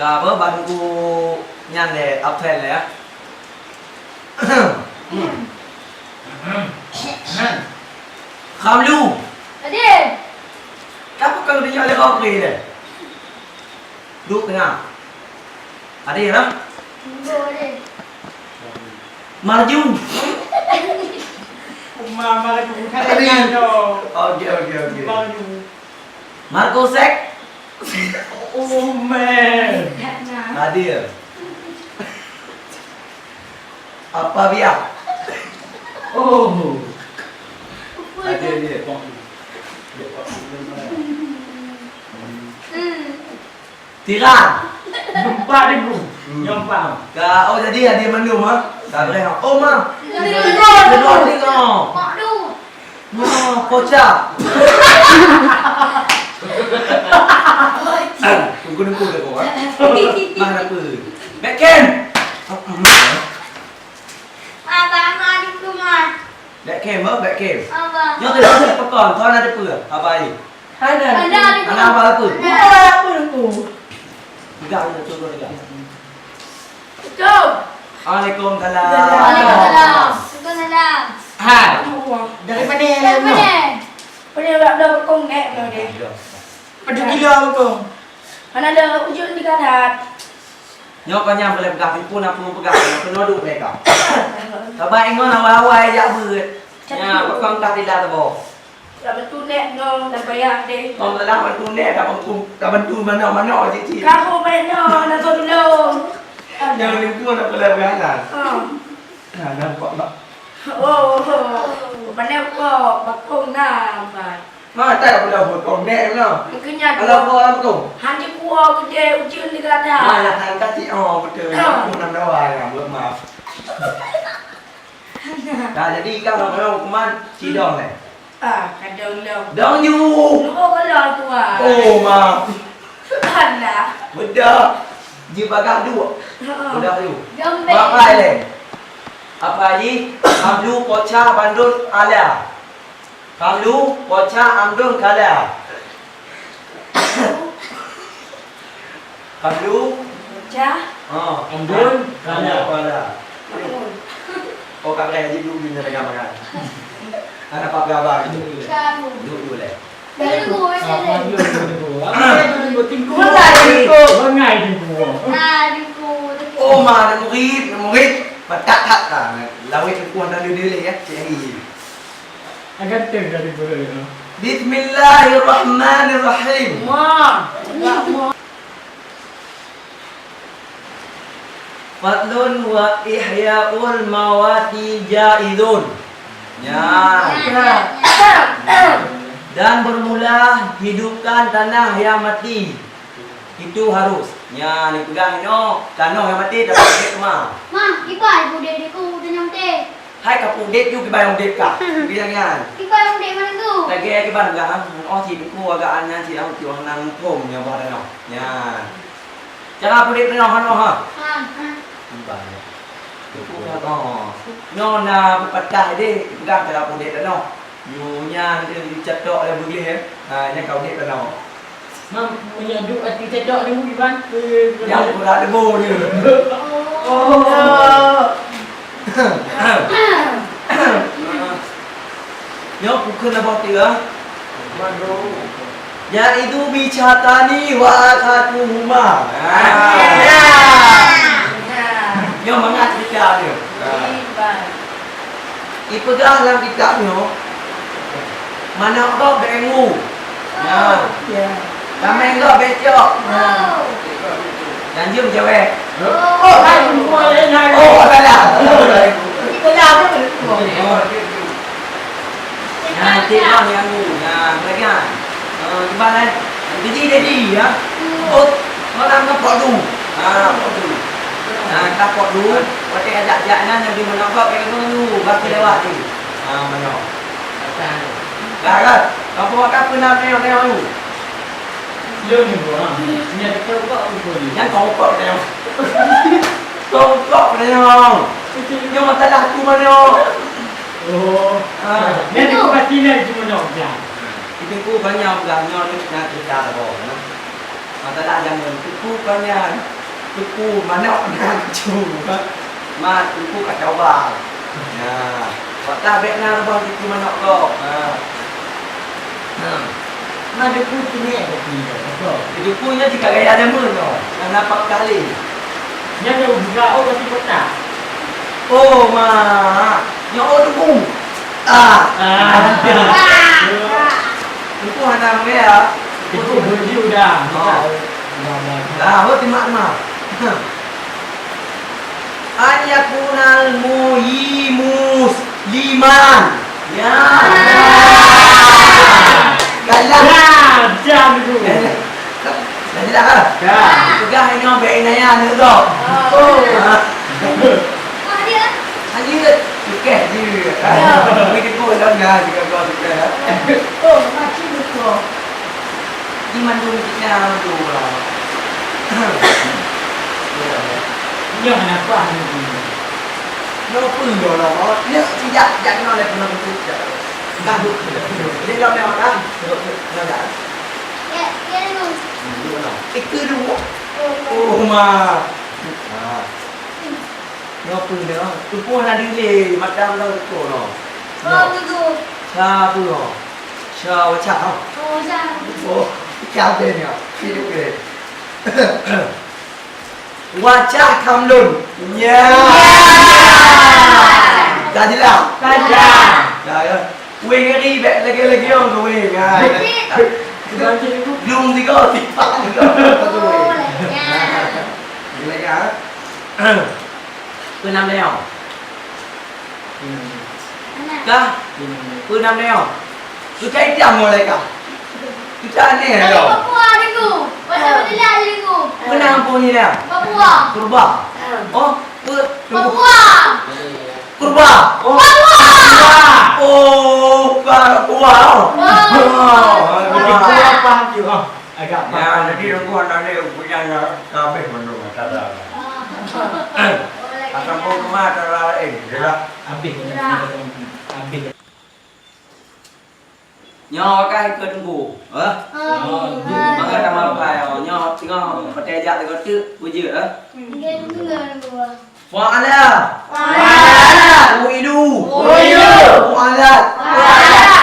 Cả bữa bạn cô nhăn để ập thèn lẽ. Khám lưu. Tadi. Các con đi chơi có gì này. Đúc thế nào? Ở đây đó. Boleh. Maju. Mama lagi bukan dengan dong. Okey. Maju. Marco Sek. Oh man. Hadir. Apa biar? Oh. Hadir dia. Tiran. Jumpa dulu. Jumpa. Oh jadi hadir mendung ha? Tak boleh ha. Oh ma. Tengok. Tengok. Mak tu. Ma, kocak. Tunggu dah kau. Mana apa? Backend. Abang ada tu mah. Backend apa? Backend. Abang. Nhớ từ đó thì có còn con ada apa? Apa ini? Ada. Ada apa apa? Apa dulu? Enggak, turun enggak. Betul. Waalaikumsalam. Waalaikumsalam. Waalaikumsalam. Ha. Dari mana? Dari mana? Pada ada berkong nek dia. Pada gila kau. Mana ada ujung di karat. Nhớ con nhầm cái gặp thì pun apa pegang cái nó đủ này cả. Các bạn nó nào awal ya bự. Nha, có con ta đi ra tao. Là betul nek no dan bayar deh. Con ta làm tu nè, các bạn tu mà nó chỉ. Kamu main no na tu dulu. Jangan itu nak pelai berjalan. Nah, nampak tak? Oh. Mana kau berkong na ba. Nó tay là pelai buat kau nè nó. Mungkinnya Kalau kau apa kau? hanya kuah gede ujung di Nah, karat. là thằng các chị betul. Aku nằm đâu ai làm bước mà. Nah, jadi kalau kau kuman cidong này. Kadang lo. Dong you. Lu kau lo kuah. Oh, ma. Kana. Betul. Jumpa kat dua. Udah you. Gembek. Apa ini? Apa ini? Kamlu pocha bandun ala. Kamlu pocha amdun kala. Kamlu Cah. amdun kala. Oh kat lain aja dulu dia pegang makan. Anak pak gabar gitu. Kamu. Duduk leh. Dari gua sini. Kau lagi kau. Mengai di gua. Nah, di gua. Oh ma nak murid. Batak tak kan. Lawit kuan dah dia ya. Cik. Agak tengah di gua. Bismillahirrahmanirrahim. Ma. Enggak mau. Fadlun wa ihya'ul mawati jaizun. Ya. Dan bermula hidupkan tanah yang mati. Itu harus. Ya, ni pegang no. Tanah yang mati dapat hikmah. Ma, ipai bude deku tanyam te. Hai kapu dek you ke bayang dek ka. Bilang kan. Ipai bude mana tu? Lagi ke ban gang. Oh si ku agak anyan si ang tiwang nang thom nya ba no. Ya. Jangan pu dek no ha no ha. Ha. Ba. Ku oh. No na patah de pegang cara pu dek no. You nya dia dicetok dia boleh ya. Ha nya kau dek no. Mam punya duk hati cedok ni bukan? Yang pun ada bo dia. Oh. Nhớ cũng khơi là bao tiếng Ya itu bicatani wa akatuhuma. Nhớ mangat kita dia. Ipegang dalam kitab ni. Mana kau bengu. Ya. Ramai kau becok. Janji macam apa? Oh, hai semua lain hai. Oh, salah. Kita dah tu. Nanti kau yang ngu. Nah, lagi kan. Gimana? Jadi ya. Oh, orang ngepot dulu. Ngepot dulu. Nah, ngepot dulu. Pakai ajak-ajaknya yang di mana kau pengen dulu. Bagi lewat ni. Mana? Kan? Kau buat apa nak neo-neo dulu? Lương ni gua. Ni ada kau kau ni. Yang kau kau neo. Kau kau neo. Nhưng mà ta là tu mà neo. Oh. Ni ada kau pasti ni cuma nak. Itu ku banyak gang nyo ni nak kita ada bawa. Mata dah jangan tuku kanyan. Tuku manok nan cu. Ma tuku kacau bang. Nah, kata Vietnam bang tuku manok kau. Ada putih ni ada tiga. Itu punya jika gaya jamun no. Nampak kali. Yang ada buka oh tapi pernah. Oh ma. Yang oh tuku. Tuku hanam ya. Itu beli udah. Ho timak ma. Anyakunal muhimus liman. Ya. Galang. Jam itu. Dah jelas kan? Dah. Pegang ini orang baik naya ni tu. Mak dia. Haji suka je. Pergi tekuk dah enggak jika kau suka. Oh, macam itu. Di mana kita tu lah. Yang apa ni? Nó phun rồi là nó nhớ chỉ dặn nó lại nó cũng được đang được đi làm nào đó nó đã Ya, dia ni. cái cứ đúng ô mà nó phun nữa tôi mua là đi lì mặt đau đâu cổ nó Oh, tu. cha phun rồi chào chào Oh, sao? ô chào tên nhỉ khi được kể Wajah kamlun. Ya. Dah jelas? Dah jelas. Dah ya. Wing ni bet lagi orang tu wing. Belum tiga tiga. Oh, lah. Lagi ah. Pun năm đeo. Anak. Kah? Pun năm đeo. Tu cai tiang mulai kah? Tu cai ni Ada dah. Papua ni ku. Pasal dia lah ni ku. Pun nama pun ni dah. Papua. Kurba. Oh, Papua. Kurba. Oh. Oh, Papua. Jadi kurang faham juga. Agak Ya, faham. jadi aku nanti punya kabeh menurut kata. Akan pun rumah terlalu jelas. Habis. Habis. Nyo cái cơ đừng ngủ, mà cái làm ăn phải nyo ngo, có trẻ già thì có chứ, bây giờ Dia ni ku. Wala, Uidu, Walat,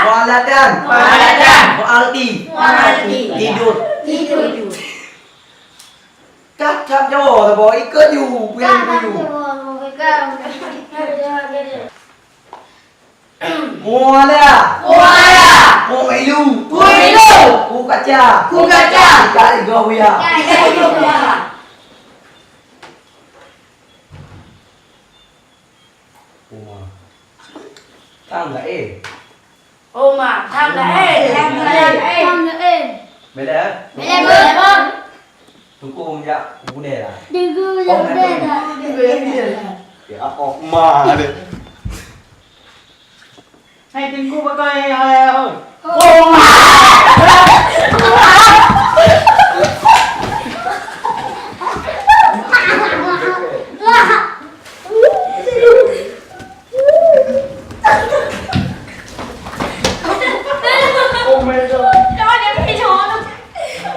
Walatan, Walti, Tidur. Các tham cho rồi bỏ ít cơ dù, quen Kan dù. Wala. Wala, Uidu, Kukaca, Ikan Gawia. Tang là e. Oh, mak, tham là ê, tham là ê. Kan eh. Mày đấy. Boleh ber. Tụi cô không dạ, cũng đề là. Dia ku je dah. Ya, oh ma deh. Hai tunggu pakai oi. Oh my god. Đó dia ni chó tu.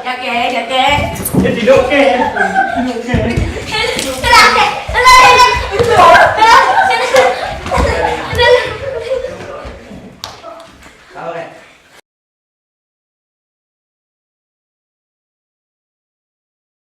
Dạ kệ. Jadi oke. Sao đây?